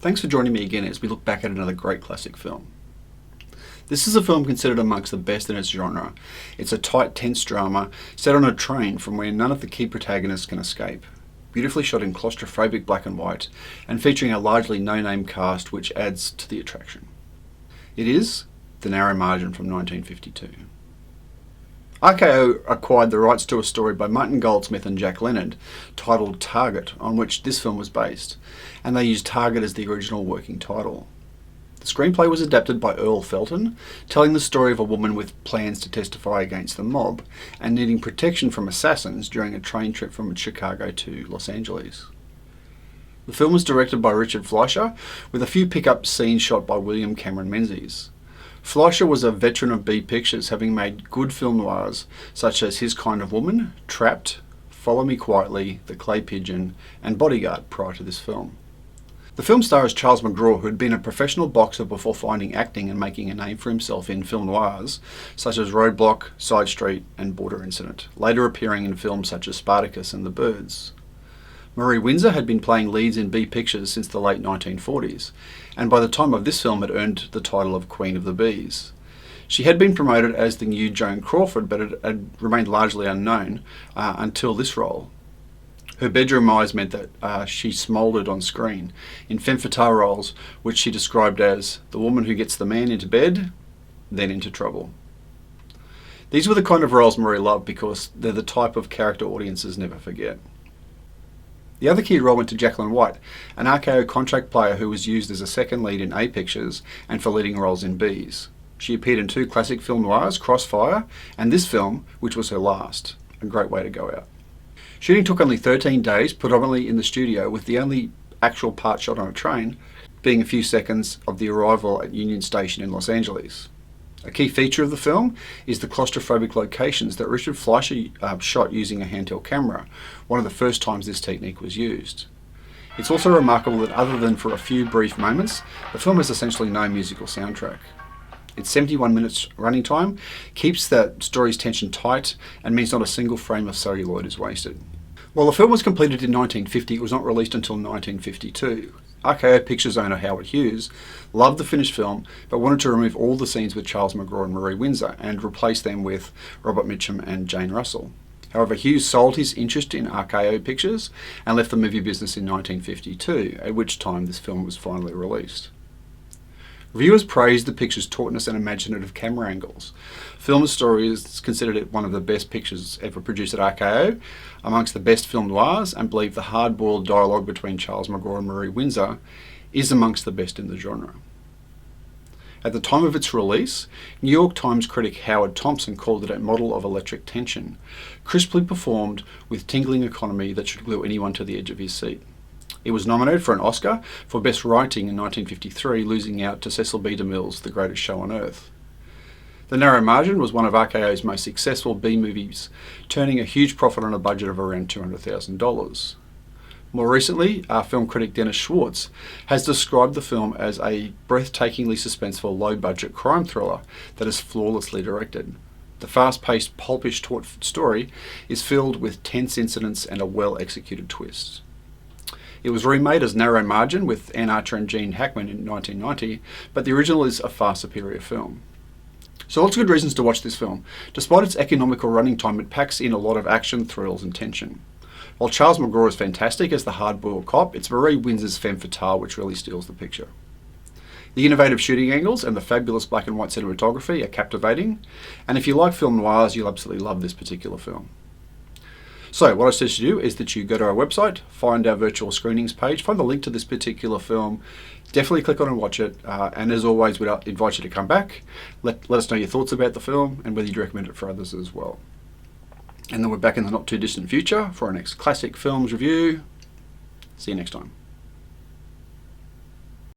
Thanks for joining me again as we look back at another great classic film. This is a film considered amongst the best in its genre. It's a tight, tense drama set on a train from where none of the key protagonists can escape. Beautifully shot in claustrophobic black and white, and featuring a largely no-name cast which adds to the attraction. It is The Narrow Margin from 1952. RKO acquired the rights to a story by Martin Goldsmith and Jack Leonard titled Target, on which this film was based, and they used Target as the original working title. The screenplay was adapted by Earl Felton, telling the story of a woman with plans to testify against the mob and needing protection from assassins during a train trip from Chicago to Los Angeles. The film was directed by Richard Fleischer, with a few pick-up scenes shot by William Cameron Menzies. Fleischer was a veteran of B pictures, having made good film noirs such as His Kind of Woman, Trapped, Follow Me Quietly, The Clay Pigeon, and Bodyguard prior to this film. The film stars Charles McGraw, who had been a professional boxer before finding acting and making a name for himself in film noirs such as Roadblock, Side Street, and Border Incident, later appearing in films such as Spartacus and The Birds. Marie Windsor had been playing leads in B pictures since the late 1940s, and by the time of this film had earned the title of Queen of the Bees. She had been promoted as the new Joan Crawford, but it had remained largely unknown until this role. Her bedroom eyes meant that she smouldered on screen in femme fatale roles, which she described as the woman who gets the man into bed, then into trouble. These were the kind of roles Marie loved because they're the type of character audiences never forget. The other key role went to Jacqueline White, an RKO contract player who was used as a second lead in A pictures and for leading roles in Bs. She appeared in two classic film noirs, Crossfire, and this film, which was her last. A great way to go out. Shooting took only 13 days, predominantly in the studio, with the only actual part shot on a train being a few seconds of the arrival at Union Station in Los Angeles. A key feature of the film is the claustrophobic locations that Richard Fleischer shot using a handheld camera, one of the first times this technique was used. It's also remarkable that other than for a few brief moments, the film has essentially no musical soundtrack. Its 71 minutes running time keeps the story's tension tight and means not a single frame of celluloid is wasted. While the film was completed in 1950, it was not released until 1952. RKO Pictures owner Howard Hughes loved the finished film but wanted to remove all the scenes with Charles McGraw and Marie Windsor and replace them with Robert Mitchum and Jane Russell. However, Hughes sold his interest in RKO Pictures and left the movie business in 1952, at which time this film was finally released. Reviewers praised the picture's tautness and imaginative camera angles. Film Historians considered it one of the best pictures ever produced at RKO, amongst the best film noirs, and believe the hard-boiled dialogue between Charles McGraw and Marie Windsor is amongst the best in the genre. At the time of its release, New York Times critic Howard Thompson called it a model of electric tension, crisply performed with tingling economy that should glue anyone to the edge of his seat. It was nominated for an Oscar for Best Writing in 1953, losing out to Cecil B. DeMille's The Greatest Show on Earth. The Narrow Margin was one of RKO's most successful B movies, turning a huge profit on a budget of around $200,000. More recently, our film critic Dennis Schwartz has described the film as a breathtakingly suspenseful, low-budget crime thriller that is flawlessly directed. The fast-paced, pulpish taut story is filled with tense incidents and a well-executed twist. It was remade as Narrow Margin with Anne Archer and Gene Hackman in 1990, but the original is a far superior film. So lots of good reasons to watch this film. Despite its economical running time, it packs in a lot of action, thrills and tension. While Charles McGraw is fantastic as the hard-boiled cop, it's Marie Windsor's femme fatale which really steals the picture. The innovative shooting angles and the fabulous black and white cinematography are captivating, and if you like film noirs, you'll absolutely love this particular film. So what I suggest you do is that you go to our website, find our virtual screenings page, find the link to this particular film, definitely click on and watch it, and as always we'd invite you to come back, let us know your thoughts about the film and whether you'd recommend it for others as well. And then we're back in the not too distant future for our next classic films review. See you next time.